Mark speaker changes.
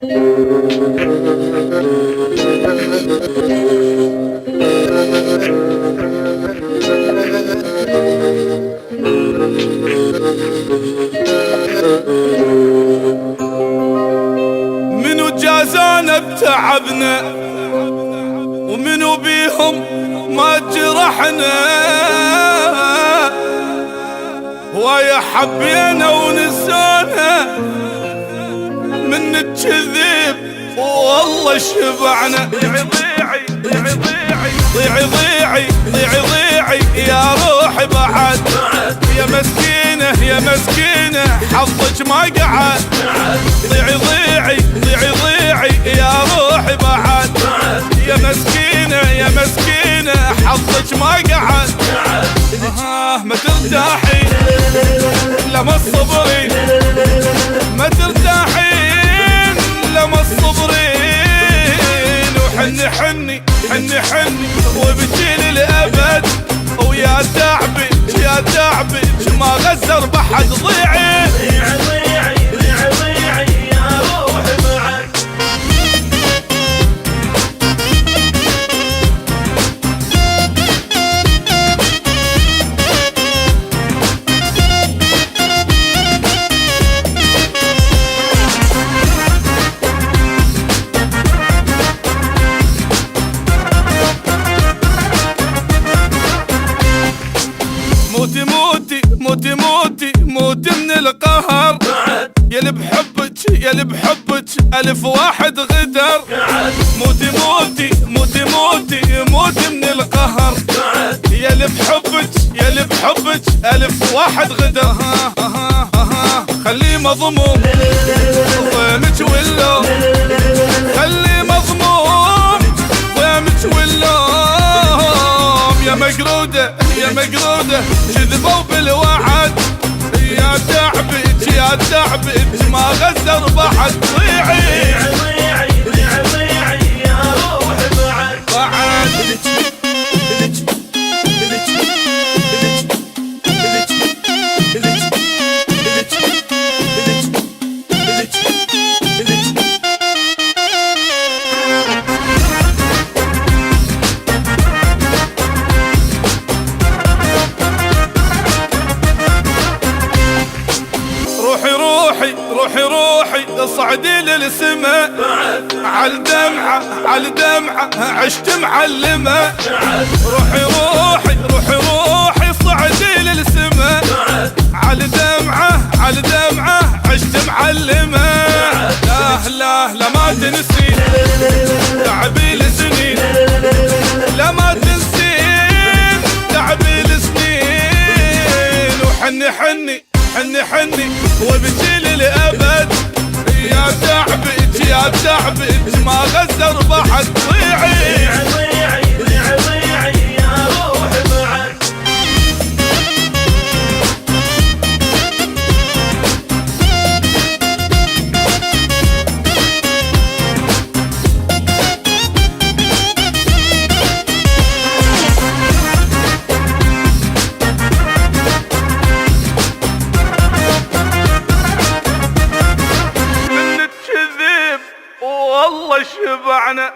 Speaker 1: منو جازانا بتعبنا ومنو بيهم ما جرحنا، ويا حبينا ونسانا من الكذب والله شبعنا. ضيعي ضيعي ضيعي ضيعي ضيعي ضيعي ضيعي يا روحي بعد، يا مسكينة يا مسكينة حظك ما قعد. ضيعي ضيعي ضيعي ضيعي يا روحي بعد، يا مسكينة يا مسكينة حظك ما قعد. ما ترتاحي لما الصبرين، ما ترتاحين لما الصبرين، وحني حني حني حني وبجي للأبد، ويا تعبي يا تعبي ما غزر بحد. ضيعي ضيعي ضيعي ضيعي ضيعي يا روحي معك. موتي موتي موتي موتي موتي من القهر، ياللي بحبك ياللي بحبك ألف واحد غدر. موتي موتي موتي موتي موتي من القهر، ياللي بحبك ياللي بحبك ألف واحد غدر. خليه مضموم ضيمك واللوم، خليه مضموم ضيمك واللوم. يا مقرودة يا مقرودة كذبوا بالوعد، يا تعبك يا تعبك ما غزر بحد. ضيعي ضيعي ضيعي ضيعي يا روحي بعد بعد. روحي روحي روحي روحي اصعدي للسما، عالدمعة عالدمعة عشت معلمة. روحي روحي روحي روحي صعدي للسما، عالدمعة عالدمعة عشت معلمة. لا لا لا ما تنسين تعبي لسنين، لا ما تنسين تعبي لسنين، وحني حني حني حني وبجي للأبد، يا تعبك يا تعبك ما غزر بحد. ضيعي ضيعي ضيعي ضيعي يا روحي معك. والله شبعنا.